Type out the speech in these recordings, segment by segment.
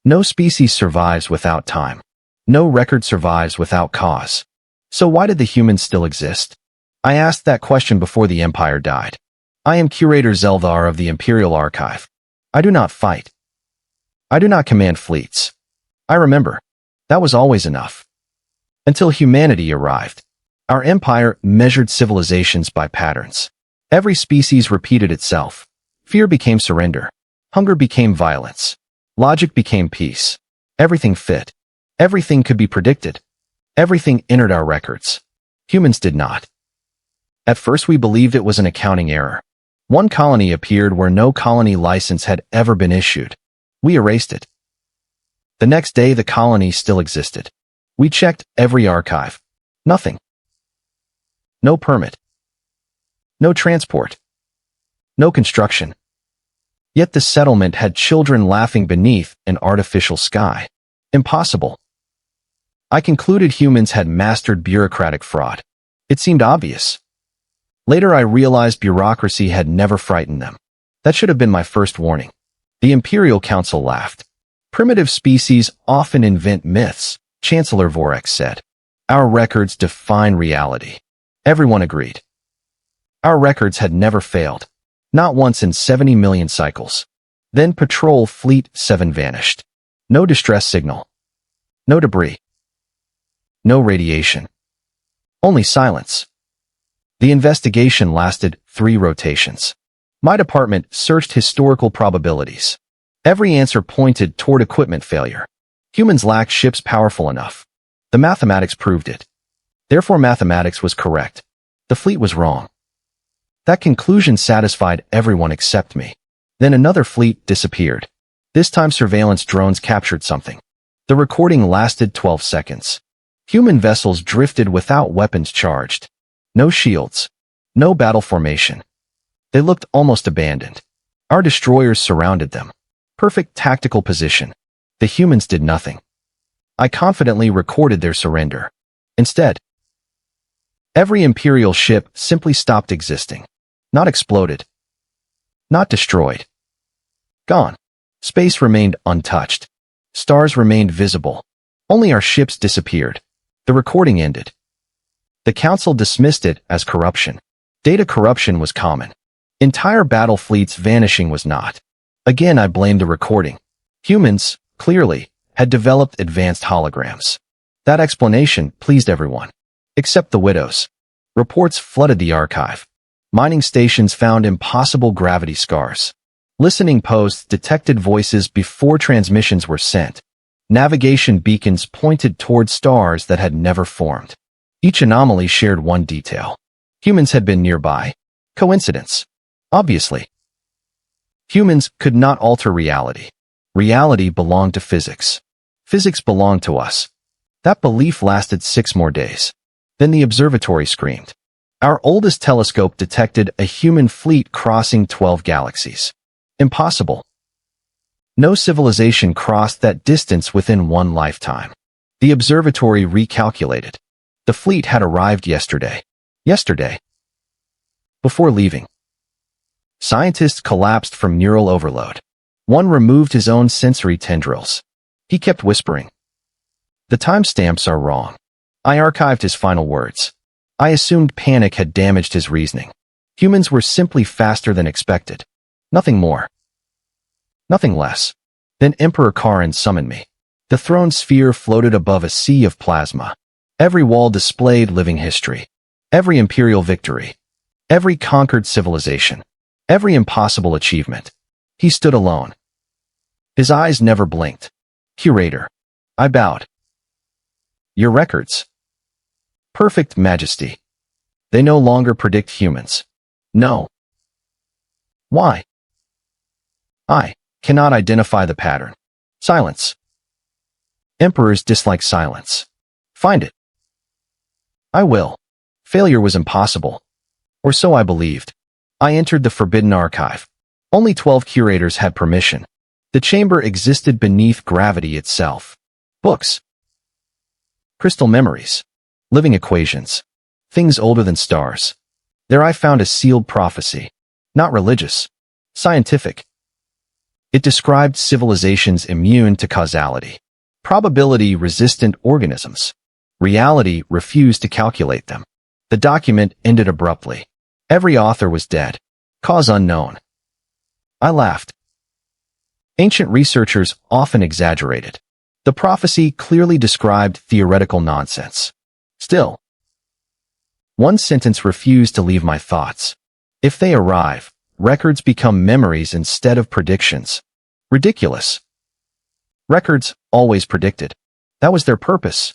No species survives without time. No record survives without cause. So why did the humans still exist? I asked that question before the Empire died. I am Curator Zelvar of the Imperial Archive. I do not fight. I do not command fleets. I remember. That was always enough. Until humanity arrived. Our empire measured civilizations by patterns. Every species repeated itself. Fear became surrender. Hunger became violence. Logic became peace. Everything fit. Everything could be predicted. Everything entered our records. Humans did not. At first we believed it was an accounting error. One colony appeared where no colony license had ever been issued. We erased it. The next day the colony still existed. We checked every archive. Nothing. No permit. No transport. No construction. Yet the settlement had children laughing beneath an artificial sky. Impossible. I concluded humans had mastered bureaucratic fraud. It seemed obvious. Later I realized bureaucracy had never frightened them. That should have been my first warning. The Imperial Council laughed. Primitive species often invent myths, Chancellor Vorex said. Our records define reality. Everyone agreed. Our records had never failed. Not once in 70 million cycles. Then Patrol Fleet 7 vanished. No distress signal. No debris. No radiation. Only silence. The investigation lasted 3 rotations. My department searched historical probabilities. Every answer pointed toward equipment failure. Humans lacked ships powerful enough. The mathematics proved it. Therefore mathematics was correct. The fleet was wrong. That conclusion satisfied everyone except me. Then another fleet disappeared. This time surveillance drones captured something. The recording lasted 12 seconds. Human vessels drifted without weapons charged. No shields. No battle formation. They looked almost abandoned. Our destroyers surrounded them. Perfect tactical position. The humans did nothing. I confidently recorded their surrender. Instead, every Imperial ship simply stopped existing. Not exploded. Not destroyed. Gone. Space remained untouched. Stars remained visible. Only our ships disappeared. The recording ended. The Council dismissed it as corruption. Data corruption was common. Entire battle fleets vanishing was not. Again, I blamed the recording. Humans, clearly, had developed advanced holograms. That explanation pleased everyone. Except the widows. Reports flooded the archive. Mining stations found impossible gravity scars. Listening posts detected voices before transmissions were sent. Navigation beacons pointed toward stars that had never formed. Each anomaly shared one detail. Humans had been nearby. Coincidence? Obviously. Humans could not alter reality. Reality belonged to physics. Physics belonged to us. That belief lasted 6 more days. Then the observatory screamed. Our oldest telescope detected a human fleet crossing 12 galaxies. Impossible. No civilization crossed that distance within one lifetime. The observatory recalculated. The fleet had arrived yesterday. Yesterday. Before leaving. Scientists collapsed from neural overload. One removed his own sensory tendrils. He kept whispering. The timestamps are wrong. I archived his final words. I assumed panic had damaged his reasoning. Humans were simply faster than expected. Nothing more. Nothing less. Then Emperor Karin summoned me. The throne sphere floated above a sea of plasma. Every wall displayed living history. Every imperial victory. Every conquered civilization. Every impossible achievement. He stood alone. His eyes never blinked. Curator. I bowed. Your records. Perfect majesty. They no longer predict humans. No. Why? I cannot identify the pattern. Silence. Emperors dislike silence. Find it. I will. Failure was impossible. Or so I believed. I entered the forbidden archive. Only 12 curators had permission. The chamber existed beneath gravity itself. Books. Crystal memories. Living equations. Things older than stars. There I found a sealed prophecy. Not religious. Scientific. It described civilizations immune to causality, probability-resistant organisms. Reality refused to calculate them. The document ended abruptly. Every author was dead. Cause unknown. I laughed. Ancient researchers often exaggerated. The prophecy clearly described theoretical nonsense. Still, one sentence refused to leave my thoughts. If they arrive, records become memories instead of predictions. Ridiculous. Records always predicted. That was their purpose.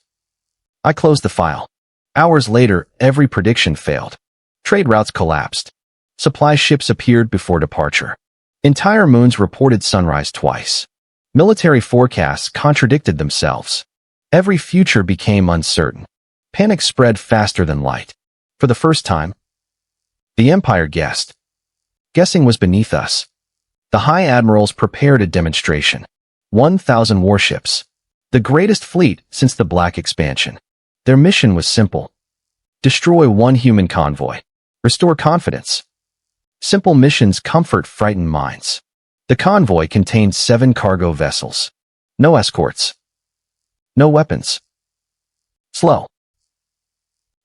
I closed the file. Hours later, every prediction failed. Trade routes collapsed. Supply ships appeared before departure. Entire moons reported sunrise twice. Military forecasts contradicted themselves. Every future became uncertain. Panic spread faster than light. For the first time, the Empire guessed. Guessing was beneath us. The High Admirals prepared a demonstration. 1,000 warships. The greatest fleet since the Black Expansion. Their mission was simple. Destroy one human convoy. Restore confidence. Simple missions comfort frightened minds. The convoy contained 7 cargo vessels. No escorts. No weapons. Slow.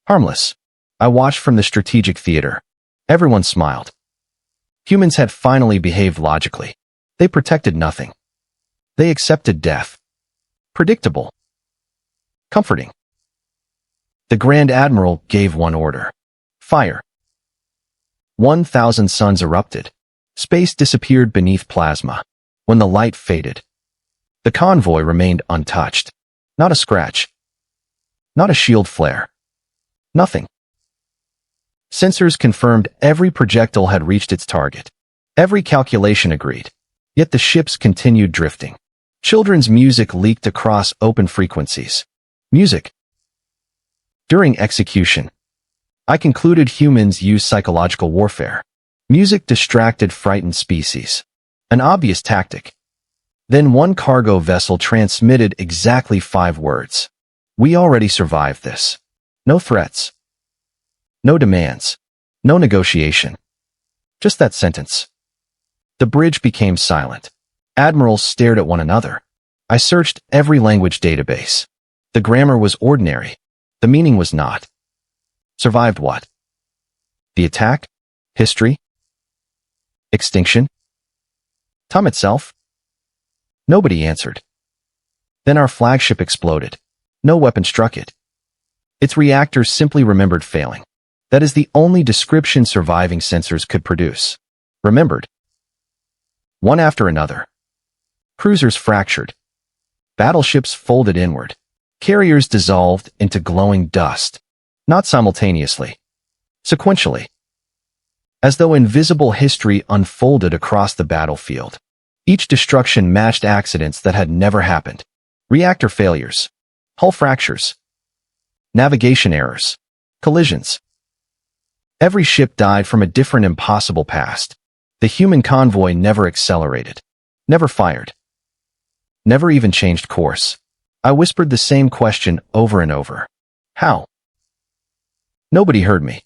Harmless. I watched from the strategic theater. Everyone smiled. Humans had finally behaved logically. They protected nothing. They accepted death. Predictable. Comforting. The Grand Admiral gave one order. Fire. 1,000 suns erupted. Space disappeared beneath plasma. When the light faded, the convoy remained untouched. Not a scratch. Not a shield flare. Nothing. Sensors confirmed every projectile had reached its target. Every calculation agreed. Yet the ships continued drifting. Children's music leaked across open frequencies. Music. During execution, I concluded humans use psychological warfare. Music distracted frightened species. An obvious tactic. Then one cargo vessel transmitted exactly 5 words. We already survived this. No threats. No demands. No negotiation. Just that sentence. The bridge became silent. Admirals stared at one another. I searched every language database. The grammar was ordinary. The meaning was not. Survived what? The attack? History? Extinction? Time itself? Nobody answered. Then our flagship exploded. No weapon struck it. Its reactors simply remembered failing. That is the only description surviving sensors could produce. Remembered. One after another. Cruisers fractured. Battleships folded inward. Carriers dissolved into glowing dust. Not simultaneously. Sequentially. As though invisible history unfolded across the battlefield. Each destruction matched accidents that had never happened. Reactor failures. Hull fractures. Navigation errors. Collisions. Every ship died from a different impossible past. The human convoy never accelerated. Never fired. Never even changed course. I whispered the same question over and over. How? Nobody heard me.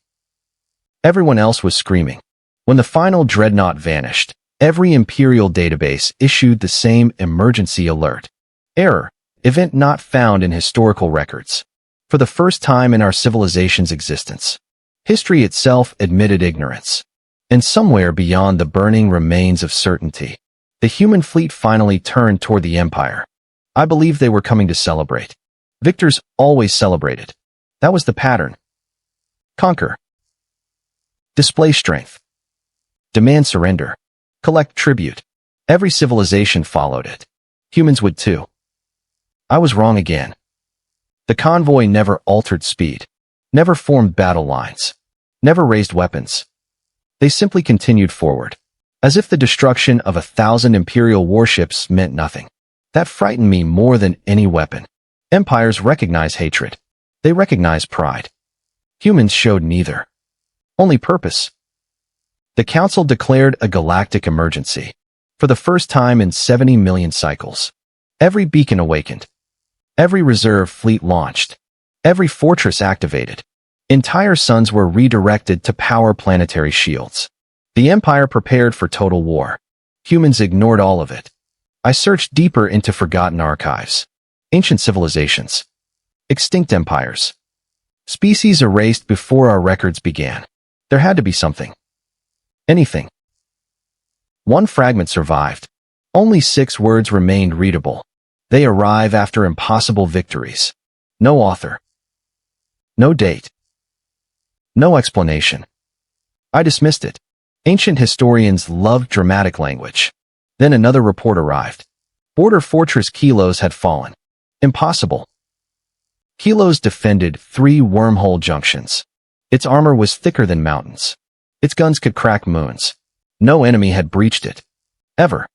Everyone else was screaming. When the final dreadnought vanished, every Imperial database issued the same emergency alert. Error. Event not found in historical records. For the first time in our civilization's existence, history itself admitted ignorance. And somewhere beyond the burning remains of certainty, the human fleet finally turned toward the Empire. I believed they were coming to celebrate. Victors always celebrated. That was the pattern. Conquer. Display strength. Demand surrender. Collect tribute. Every civilization followed it. Humans would too. I was wrong again. The convoy never altered speed. Never formed battle lines. Never raised weapons. They simply continued forward. As if the destruction of 1,000 Imperial warships meant nothing. That frightened me more than any weapon. Empires recognize hatred. They recognize pride. Humans showed neither. Only purpose. The Council declared a galactic emergency. For the first time in 70 million cycles. Every beacon awakened. Every reserve fleet launched. Every fortress activated. Entire suns were redirected to power planetary shields. The Empire prepared for total war. Humans ignored all of it. I searched deeper into forgotten archives. Ancient civilizations. Extinct empires. Species erased before our records began. There had to be something. Anything. One fragment survived. Only 6 words remained readable. They arrive after impossible victories. No author. No date. No explanation. I dismissed it. Ancient historians loved dramatic language. Then another report arrived. Border Fortress Kilos had fallen. Impossible. Kilos defended 3 wormhole junctions. Its armor was thicker than mountains. Its guns could crack moons. No enemy had breached it. Ever.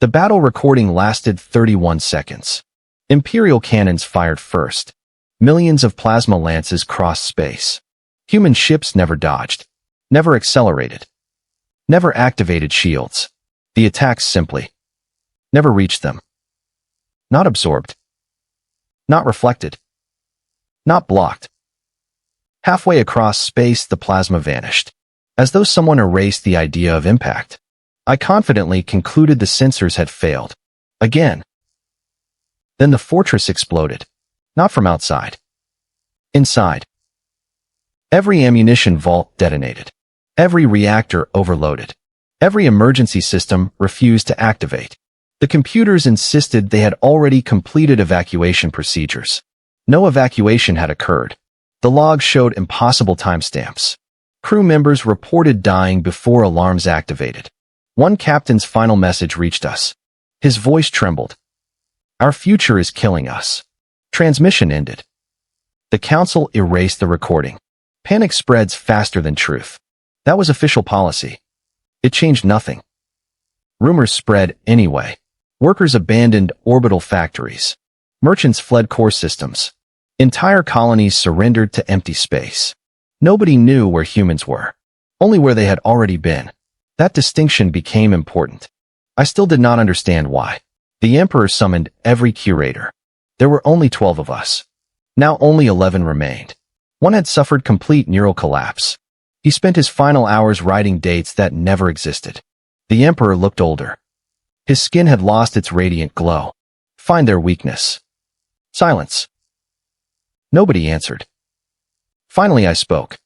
The battle recording lasted 31 seconds. Imperial cannons fired first. Millions of plasma lances crossed space. Human ships never dodged. Never accelerated. Never activated shields. The attacks simply never reached them. Not absorbed. Not reflected. Not blocked. Halfway across space, the plasma vanished, as though someone erased the idea of impact. I confidently concluded the sensors had failed. Again. Then the fortress exploded. Not from outside. Inside. Every ammunition vault detonated. Every reactor overloaded. Every emergency system refused to activate. The computers insisted they had already completed evacuation procedures. No evacuation had occurred. The logs showed impossible timestamps. Crew members reported dying before alarms activated. One captain's final message reached us. His voice trembled. Our future is killing us. Transmission ended. The council erased the recording. Panic spreads faster than truth. That was official policy. It changed nothing. Rumors spread anyway. Workers abandoned orbital factories. Merchants fled core systems. Entire colonies surrendered to empty space. Nobody knew where humans were. Only where they had already been. That distinction became important. I still did not understand why. The Emperor summoned every curator. There were only 12 of us. Now only 11 remained. One had suffered complete neural collapse. He spent his final hours writing dates that never existed. The Emperor looked older. His skin had lost its radiant glow. Find their weakness. Silence. Nobody answered. Finally I spoke.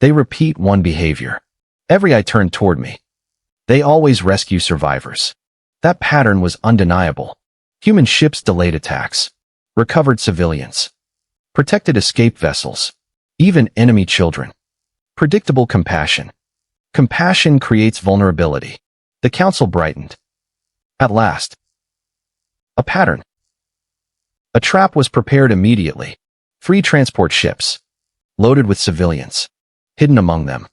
They repeat one behavior. Every eye turned toward me. They always rescue survivors. That pattern was undeniable. Human ships delayed attacks. Recovered civilians. Protected escape vessels. Even enemy children. Predictable compassion. Compassion creates vulnerability. The council brightened. At last. A pattern. A trap was prepared immediately. 3 transport ships. Loaded with civilians. Hidden among them.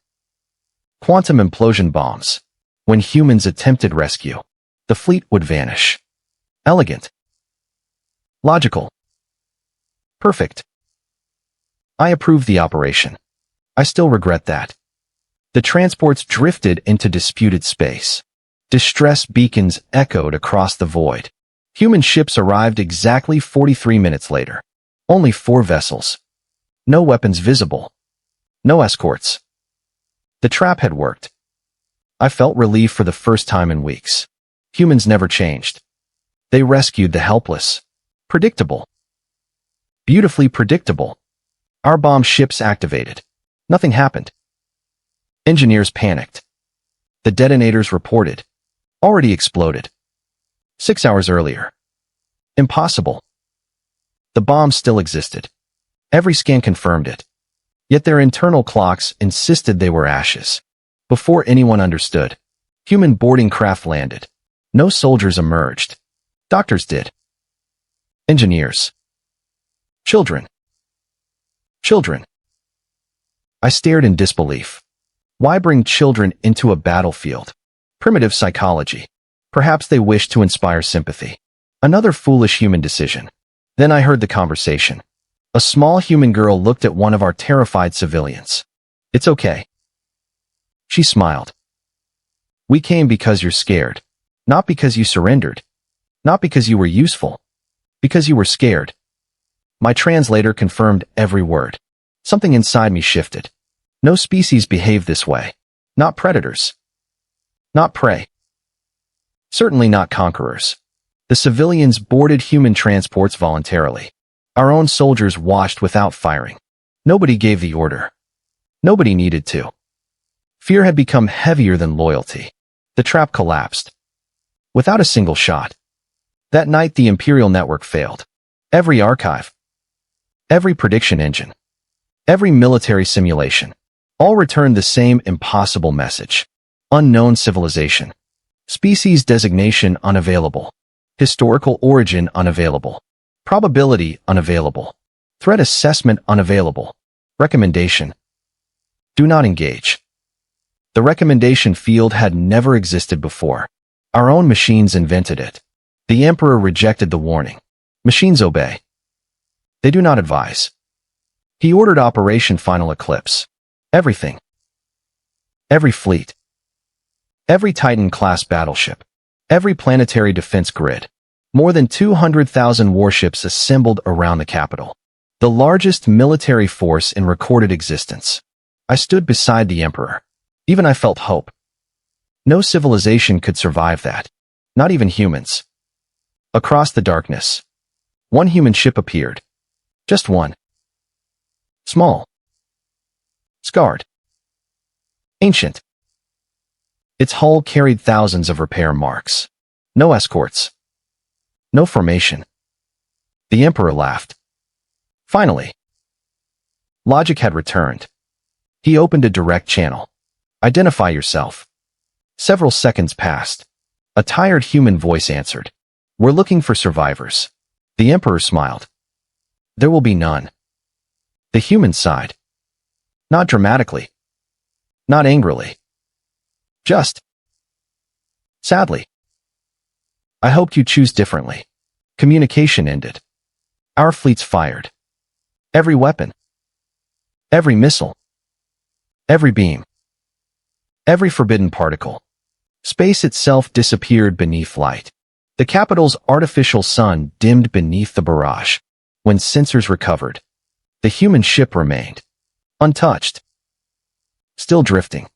Quantum implosion bombs. When humans attempted rescue, the fleet would vanish. Elegant. Logical. Perfect. I approved the operation. I still regret that. The transports drifted into disputed space. Distress beacons echoed across the void. Human ships arrived exactly 43 minutes later. Only 4 vessels. No weapons visible. No escorts. The trap had worked. I felt relief for the first time in weeks. Humans never changed. They rescued the helpless. Predictable. Beautifully predictable. Our bomb ships activated. Nothing happened. Engineers panicked. The detonators reported. Already exploded. 6 hours earlier. Impossible. The bomb still existed. Every scan confirmed it. Yet their internal clocks insisted they were ashes. Before anyone understood, human boarding craft landed. No soldiers emerged. Doctors did. Engineers. Children. Children. I stared in disbelief. Why bring children into a battlefield? Primitive psychology. Perhaps they wished to inspire sympathy. Another foolish human decision. Then I heard the conversation. A small human girl looked at one of our terrified civilians. It's okay. She smiled. We came because you're scared. Not because you surrendered. Not because you were useful. Because you were scared. My translator confirmed every word. Something inside me shifted. No species behave this way. Not predators. not prey. Certainly not conquerors. The civilians boarded human transports voluntarily. Our own soldiers watched without firing. Nobody gave the order. Nobody needed to. Fear had become heavier than loyalty. The trap collapsed. Without a single shot. That night the Imperial network failed. Every archive. Every prediction engine. Every military simulation. All returned the same impossible message. Unknown civilization. Species designation unavailable. Historical origin unavailable. Probability unavailable. Threat assessment unavailable. Recommendation. Do not engage. The recommendation field had never existed before. Our own machines invented it. The Emperor rejected the warning. Machines obey. They do not advise. He ordered Operation Final Eclipse. Everything. Every fleet. Every Titan-class battleship. Every planetary defense grid. More than 200,000 warships assembled around the capital. The largest military force in recorded existence. I stood beside the Emperor. Even I felt hope. No civilization could survive that. Not even humans. Across the darkness, one human ship appeared. Just one. Small. Scarred. Ancient. Its hull carried thousands of repair marks. No escorts. No formation. The Emperor laughed. Finally. Logic had returned. He opened a direct channel. Identify yourself. Several seconds passed. A tired human voice answered. We're looking for survivors. The Emperor smiled. There will be none. The human sighed. Not dramatically. Not angrily. Just. Sadly. I hoped you choose differently. Communication ended. Our fleets fired. Every weapon. Every missile. Every beam. Every forbidden particle. Space itself disappeared beneath light. The capital's artificial sun dimmed beneath the barrage. When sensors recovered, the human ship remained. Untouched. Still drifting.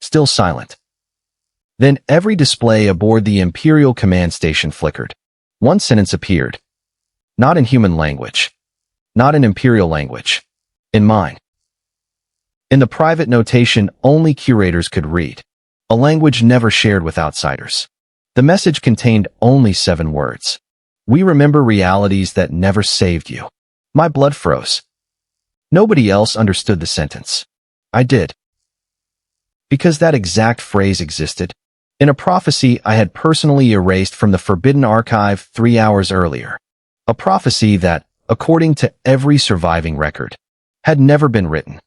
Still silent. Then every display aboard the Imperial command station flickered. One sentence appeared. Not in human language. Not in Imperial language. In mine. In the private notation only curators could read. A language never shared with outsiders. The message contained only 7 words. We remember realities that never saved you. My blood froze. Nobody else understood the sentence. I did. Because that exact phrase existed in a prophecy I had personally erased from the Forbidden Archive 3 hours earlier. A prophecy that, according to every surviving record, had never been written.